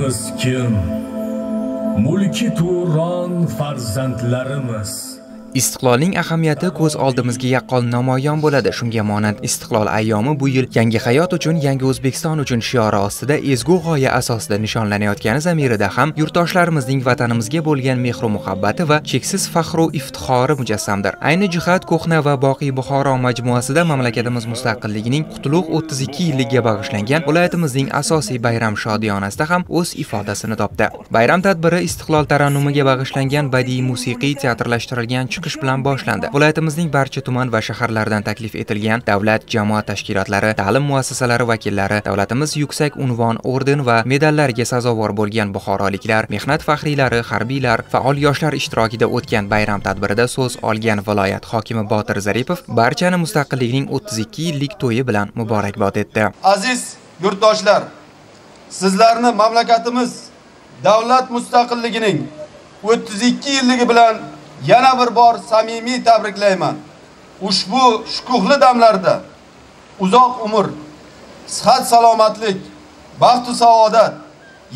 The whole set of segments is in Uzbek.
Biz kim? Mulki Turon farzandlarimiz. Istiqlolning ahamiyati ko'z oldimizga yaqqol namoyon bo'ladi. Shunga monand Istiqlol ayyomi bu yil yangi hayot uchun, yangi O'zbekiston uchun shiori ostida ezgu g'oya asosida nishonlanayotgani zamirida ham yurtdoshlarimizning vatanimizga bo'lgan mehr muhabbati va cheksiz faxru iftixori mujassamdir. Ayni jihat Ko'hna va Boqiy Buxoro majmuasida mamlakatimiz mustaqilligining qutlug' 32 yilligiga bag'ishlangan viloyatimizning asosiy bayram shodiyonasida ham o'z ifodasini topdi. Bayram tadbiri Istiqlol tarannumiga bag'ishlangan badiiy musiqiy teatrlashtirilgan chiqish bilan boshlandi. Viloyatimizning barcha tuman va shaharlaridan taklif etilgan davlat, jamoat tashkilotlari, ta'lim muassasalari vakillari, davlatimiz yuksak unvon, orden va medallariga sazovor bo'lgan buxoroliklar, mehnat faxriylari, harbiylar, faol yoshlar ishtirokida o'tgan bayram tadbirida so'z olgan viloyat hokimi Botir Zaripov barchani mustaqillikning 32 yillik to'yi bilan muborakbod etdi. Aziz yurtdoshlar, sizlarni mamlakatimiz davlat mustaqilligining 32 yilligi bilan yana bir bor samimiy tabriklayman. Ushbu shukuhli damlarda uzoq umr, sihat salomatlik, baxt va saodat,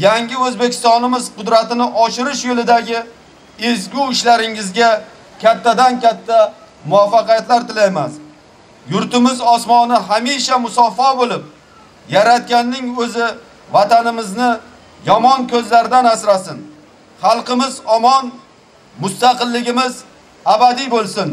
yangi O'zbekistonimiz qudratini oshirish yo'lidagi ezgu ishlaringizga kattadan katta muvaffaqiyatlar tilaymiz. Yurtimiz osmoni hamisha musaffo bo'lib, Yaratganning o'zi vatanimizni yomon ko'zlardan asrasin. Xalqimiz omon, mustaqilligimiz abadiy bo'lsin.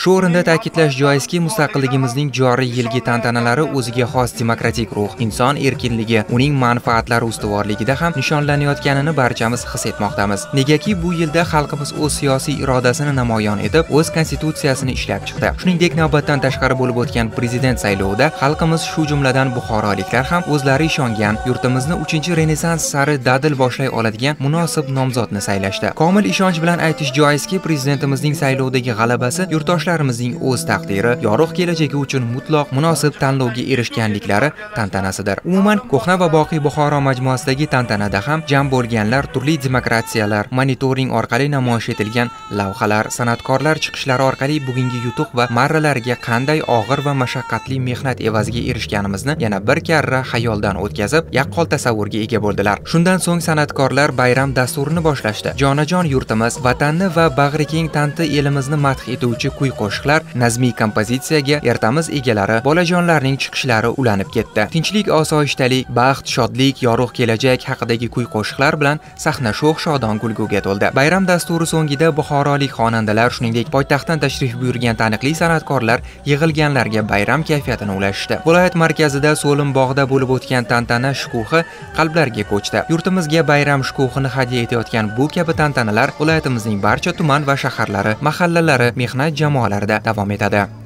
Shu o'rinda ta'kidlash joizki, mustaqilligimizning joriy yilgi tantanalari o'ziga xos demokratik ruh, inson erkinligi, uning manfaatlari ustuvorligida ham nishonlanayotganini barchamiz his etmoqdamiz. Negaki bu yilda xalqimiz o'z siyosiy irodasini namoyon etib, o'z konstitutsiyasini ishlab chiqdi. Shuningdek, navbatdan tashqari bo'lib o'tgan prezident saylovida xalqimiz, shu jumladan buxoroliklar ham o'zlari ishongan, yurtimizni 3-renessans sari dadil boshlay oladigan munosib nomzodni saylashdi. Komil ishonch bilan aytish joizki, prezidentimizning saylovdagi g'alabasi yurtdoshlarimizning o'z taqdiri, yorug' kelajagi uchun mutlaq munosib tanlovga erishganliklari tantanasidir. Umuman, Ko'hna va Boqiy Buxoro majmuasidagi tantanada ham jam bo'lganlar turli demokratiyalar, monitoring orqali namoyish etilgan lavhalar, san'atkorlar chiqishlari orqali bugungi yutuq va marralarga qanday og'ir va mashaqqatli mehnat evaziga erishganimizni yana bir karra xayoldan o'tkazib, yaqqol tasavvurga ega bo'ldilar. Shundan so'ng san'atkorlar bayram dasturini boshlashdi. Jonajon yurtimiz, vatanni va bag'rikeng tanti elimizni madh etuvchi kuy-qo'shiqlar, nazmiy kompozitsiyaga ertamiz egalari, bolajonlarning chiqishlari ulanib ketdi. Tinchlik, osoyishtalik, baxt, shodlik, yorug' kelajak haqidagi kuy-qo'shiqlar bilan sahna sho'x shodon kulguga to'ldi. Bayram dasturi so'ngida buxorolik xonandalar, shuningdek poytaxtdan tashrif buyurgan taniqli san'atkorlar yig'ilganlarga bayram kayfiyatini ulashdi. Viloyat markazida So'lim bog'da bo'lib o'tgan tantana shukuhi qalblarga ko'chdi. Yurtimizga bayram shukuhini hadya etayotgan bu kabi tantanalar viloyatimizning barcha tuman va shaharlari, mahallalari, mehnat jamoalarida davom etadi.